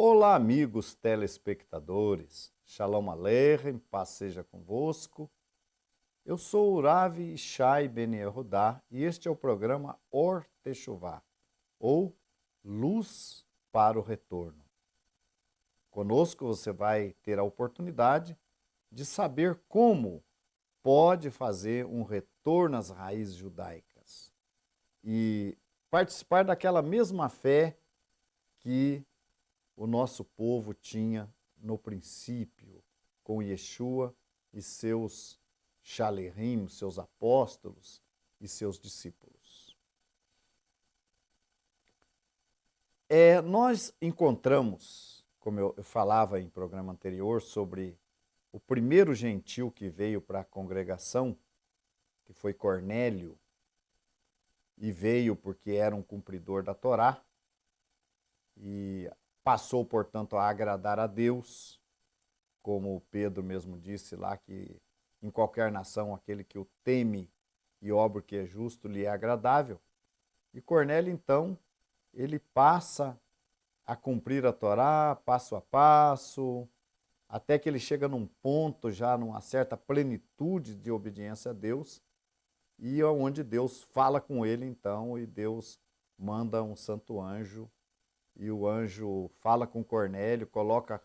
Olá, amigos telespectadores. Shalom Aleichem, paz seja convosco. Eu sou o Rav Ishai Ben Yehudá e este é o programa Or Teshuvá, ou Luz para o Retorno. Conosco você vai ter a oportunidade de saber como pode fazer um retorno às raízes judaicas e participar daquela mesma fé que o nosso povo tinha no princípio, com Yeshua e seus Shalerim, seus apóstolos e seus discípulos. Nós encontramos, como eu falava em programa anterior, sobre o primeiro gentil que veio para a congregação, que foi Cornélio, e veio porque era um cumpridor da Torá, e passou, portanto, a agradar a Deus, como Pedro mesmo disse lá, que em qualquer nação aquele que o teme e obra o que é justo lhe é agradável. E Cornélio, então, ele passa a cumprir a Torá passo a passo, até que ele chega num ponto, já numa certa plenitude de obediência a Deus, e é onde Deus fala com ele, então, e Deus manda um santo anjo, e o anjo fala com Cornélio, coloca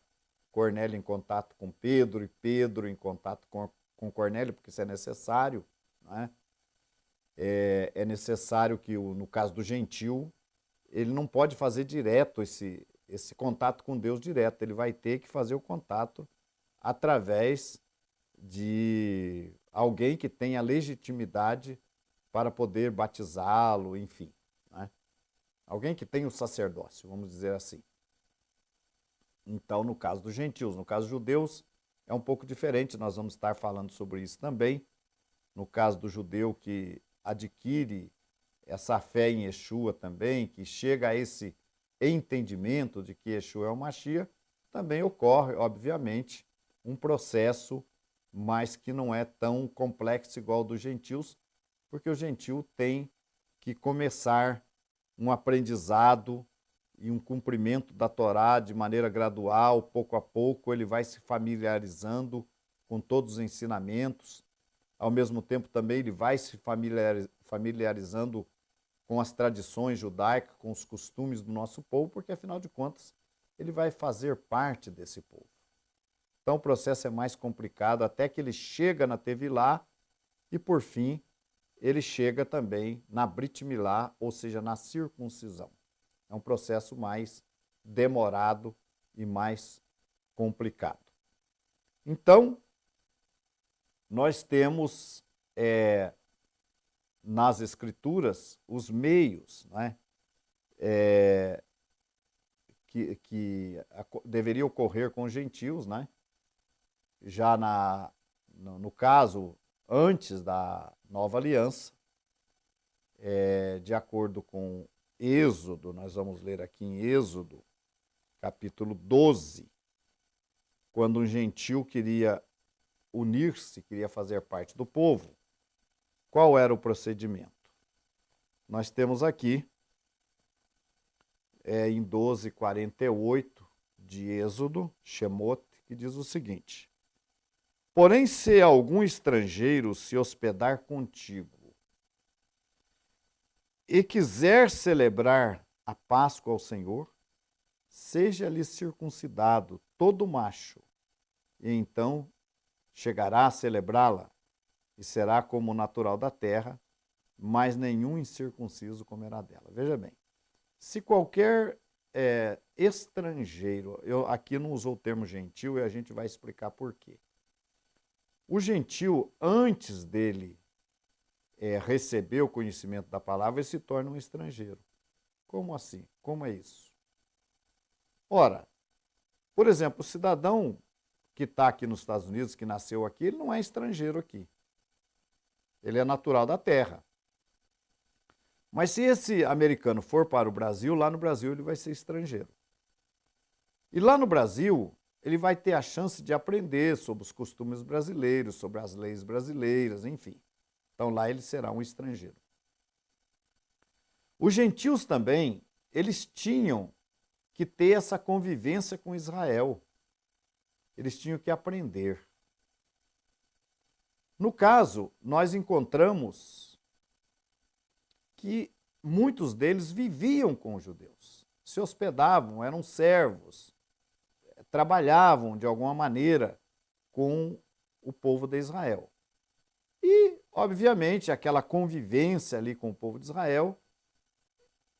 Cornélio em contato com Pedro e Pedro em contato com Cornélio, porque isso é necessário. Né? É necessário que, no caso do gentil, ele não pode fazer direto esse contato com Deus direto, ele vai ter que fazer o contato através de alguém que tenha legitimidade para poder batizá-lo, enfim. Né? Alguém que tenha o sacerdócio, vamos dizer assim. Então, no caso dos gentios, no caso dos judeus, é um pouco diferente, nós vamos estar falando sobre isso também. No caso do judeu que adquire essa fé em Yeshua também, que chega a esse entendimento de que Yeshua é o Mashiach, também ocorre, obviamente, um processo, mas que não é tão complexo igual ao dos gentios, porque o gentio tem que começar um aprendizado e um cumprimento da Torá de maneira gradual, pouco a pouco, ele vai se familiarizando com todos os ensinamentos. Ao mesmo tempo também ele vai se familiarizando com as tradições judaicas, com os costumes do nosso povo, porque afinal de contas ele vai fazer parte desse povo. Então o processo é mais complicado até que ele chega na Tevilá e por fim ele chega também na Brit Milá, ou seja, na circuncisão. É um processo mais demorado e mais complicado. Então, nós temos nas Escrituras os meios, né, que deveria ocorrer com os gentios, né, já no caso, antes da Nova Aliança, de acordo com Êxodo, nós vamos ler aqui em Êxodo, capítulo 12, quando um gentil queria unir-se, queria fazer parte do povo, qual era o procedimento? Nós temos aqui, em 12:48 de Êxodo, Shemot, que diz o seguinte: porém, se algum estrangeiro se hospedar contigo e quiser celebrar a Páscoa ao Senhor, seja-lhe circuncidado todo macho, e então chegará a celebrá-la, e será como natural da terra, mas nenhum incircunciso comerá dela. Veja bem, se qualquer estrangeiro, eu aqui não usou o termo gentil e a gente vai explicar por quê. O gentil, antes dele receber o conhecimento da palavra, ele se torna um estrangeiro. Como assim? Como é isso? Ora, por exemplo, o cidadão que está aqui nos Estados Unidos, que nasceu aqui, ele não é estrangeiro aqui. Ele é natural da terra. Mas se esse americano for para o Brasil, lá no Brasil ele vai ser estrangeiro. E lá no Brasil, ele vai ter a chance de aprender sobre os costumes brasileiros, sobre as leis brasileiras, enfim. Então lá ele será um estrangeiro. Os gentios também, eles tinham que ter essa convivência com Israel. Eles tinham que aprender. No caso, nós encontramos que muitos deles viviam com os judeus, se hospedavam, eram servos, trabalhavam de alguma maneira com o povo de Israel. E, obviamente, aquela convivência ali com o povo de Israel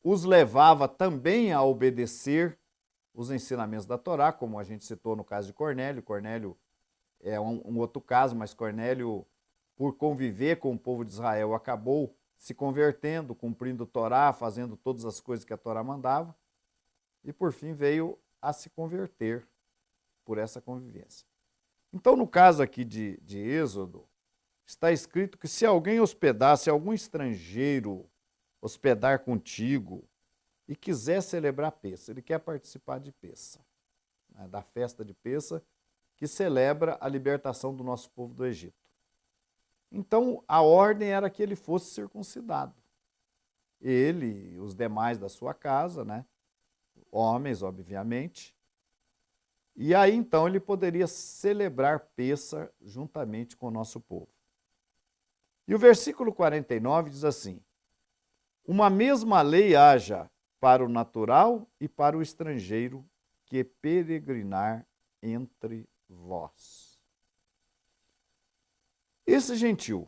os levava também a obedecer os ensinamentos da Torá, como a gente citou no caso de Cornélio. Cornélio é um outro caso, mas Cornélio, por conviver com o povo de Israel, acabou se convertendo, cumprindo a Torá, fazendo todas as coisas que a Torá mandava, e por fim veio a se converter por essa convivência. Então, no caso aqui de Êxodo, está escrito que se alguém hospedasse, algum estrangeiro hospedar contigo e quiser celebrar Pêssah, ele quer participar de Pêssah, né, da festa de Pêssah, que celebra a libertação do nosso povo do Egito. Então, a ordem era que ele fosse circuncidado. Ele e os demais da sua casa, né, homens, obviamente. E aí, então, ele poderia celebrar Pêssah juntamente com o nosso povo. E o versículo 49 diz assim: uma mesma lei haja para o natural e para o estrangeiro que peregrinar entre vós. Esse gentil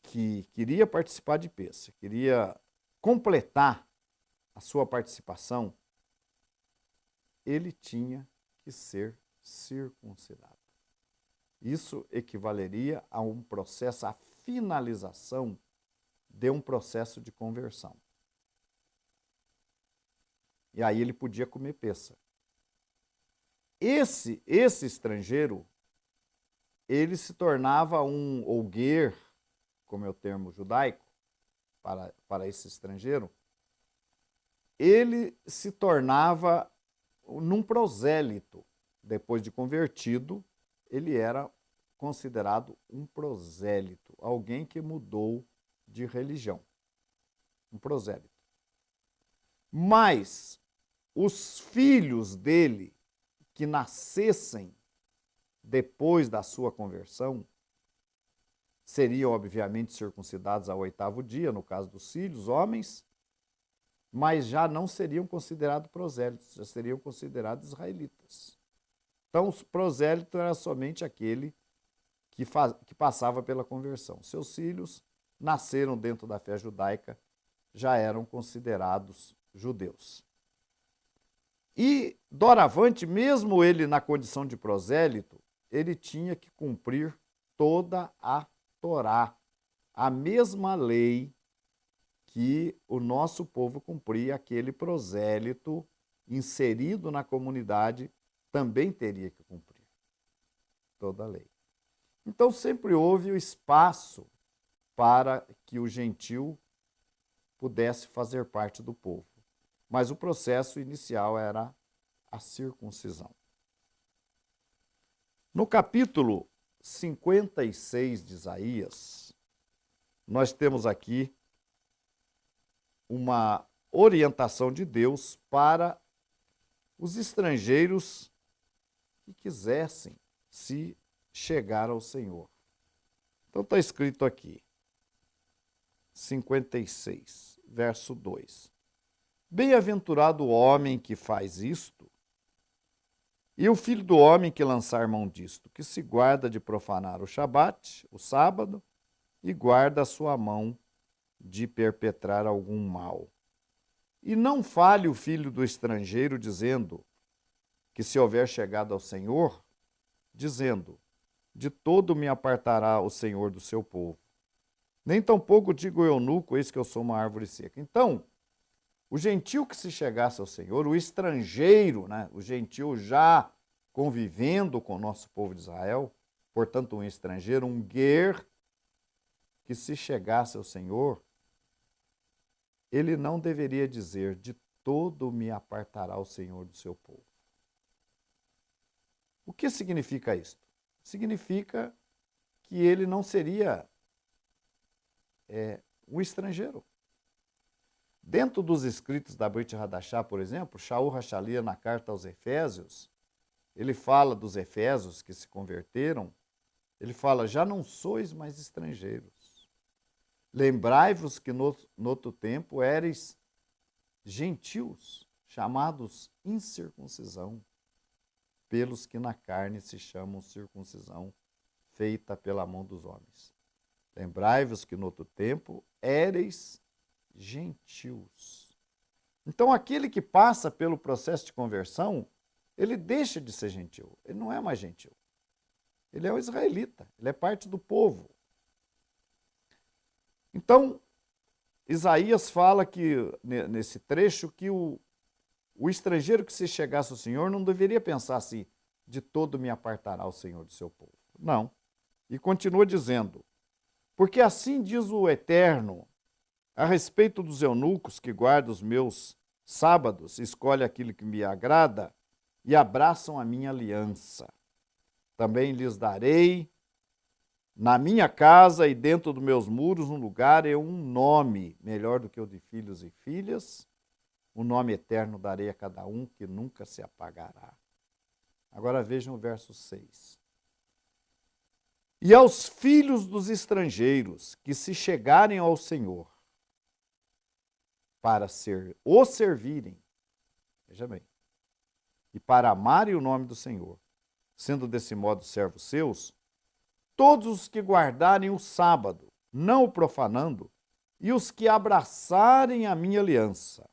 que queria participar de Pêssah, queria completar a sua participação, ele tinha que ser circuncidado. Isso equivaleria a um processo, a finalização de um processo de conversão. E aí ele podia comer Pêssah. Esse estrangeiro, ele se tornava um ouguer, como é o termo judaico, para esse estrangeiro, ele se tornava num prosélito. Depois de convertido, ele era considerado um prosélito, alguém que mudou de religião, um prosélito. Mas os filhos dele que nascessem depois da sua conversão seriam, obviamente, circuncidados ao 8º dia, no caso dos filhos, homens, mas já não seriam considerados prosélitos, já seriam considerados israelitas. Então, os prosélitos era somente aquele que passava pela conversão. Seus filhos nasceram dentro da fé judaica, já eram considerados judeus. E, doravante, mesmo ele na condição de prosélito, ele tinha que cumprir toda a Torá, a mesma lei que o nosso povo cumpria, aquele prosélito inserido na comunidade também teria que cumprir toda a lei. Então sempre houve o espaço para que o gentil pudesse fazer parte do povo. Mas o processo inicial era a circuncisão. No capítulo 56 de Isaías, nós temos aqui uma orientação de Deus para os estrangeiros que quisessem se chegar ao Senhor. Então está escrito aqui, 56, verso 2. Bem-aventurado o homem que faz isto, e o filho do homem que lançar mão disto, que se guarda de profanar o Shabat, o sábado, e guarda a sua mão de perpetrar algum mal. E não fale o filho do estrangeiro, dizendo que se houver chegado ao Senhor, dizendo, de todo me apartará o Senhor do seu povo. Nem tampouco digo o eunuco, eis que eu sou uma árvore seca. Então, o gentil que se chegasse ao Senhor, o estrangeiro, né, o gentil já convivendo com o nosso povo de Israel, portanto um estrangeiro, um guer, que se chegasse ao Senhor, ele não deveria dizer, de todo me apartará o Senhor do seu povo. O que significa isto? Significa que ele não seria um estrangeiro. Dentro dos escritos da Brit Hadashah, por exemplo, Shaul Hachalia, na carta aos Efésios, ele fala dos Efésios que se converteram, ele fala, já não sois mais estrangeiros. Lembrai-vos que no outro tempo éreis gentios, chamados incircuncisão, pelos que na carne se chamam circuncisão, feita pela mão dos homens. Lembrai-vos que no outro tempo éreis gentios. Então, aquele que passa pelo processo de conversão, ele deixa de ser gentil, ele não é mais gentil. Ele é um israelita, ele é parte do povo. Então, Isaías fala que, nesse trecho, que o estrangeiro que se chegasse ao Senhor não deveria pensar assim, de todo me apartará o Senhor do seu povo. Não. E continua dizendo, porque assim diz o Eterno, a respeito dos eunucos que guardam os meus sábados, escolhe aquilo que me agrada e abraçam a minha aliança. Também lhes darei na minha casa e dentro dos meus muros um lugar e um nome, melhor do que o de filhos e filhas, o nome eterno darei a cada um que nunca se apagará. Agora vejam o verso 6. E aos filhos dos estrangeiros que se chegarem ao Senhor para o servirem, veja bem, e para amarem o nome do Senhor, sendo desse modo servos seus, todos os que guardarem o sábado, não o profanando, e os que abraçarem a minha aliança.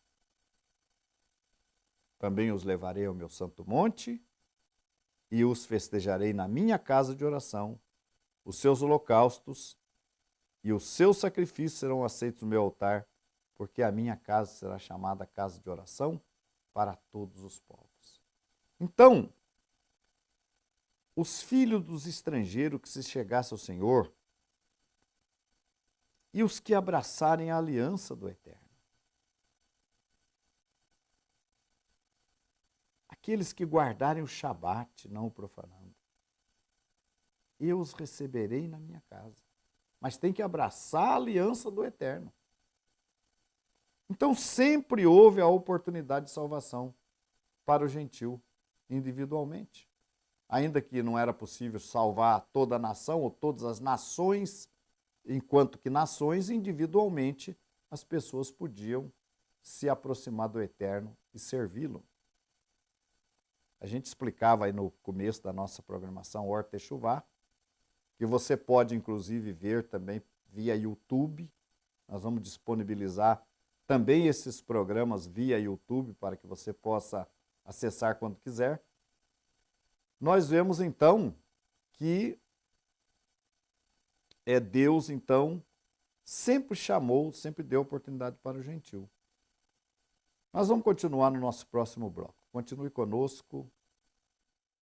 Também os levarei ao meu santo monte e os festejarei na minha casa de oração. Os seus holocaustos e os seus sacrifícios serão aceitos no meu altar, porque a minha casa será chamada casa de oração para todos os povos. Então, os filhos dos estrangeiros que se chegassem ao Senhor e os que abraçarem a aliança do Eterno. Aqueles que guardarem o Shabat, não o profanando. Eu os receberei na minha casa. Mas tem que abraçar a aliança do Eterno. Então sempre houve a oportunidade de salvação para o gentil, individualmente. Ainda que não era possível salvar toda a nação ou todas as nações, enquanto que nações, individualmente, as pessoas podiam se aproximar do Eterno e servi-lo. A gente explicava aí no começo da nossa programação Or Techuvá, que você pode, inclusive, ver também via YouTube. Nós vamos disponibilizar também esses programas via YouTube para que você possa acessar quando quiser. Nós vemos, então, que Deus, então, sempre chamou, sempre deu oportunidade para o gentil. Nós vamos continuar no nosso próximo bloco. Continue conosco.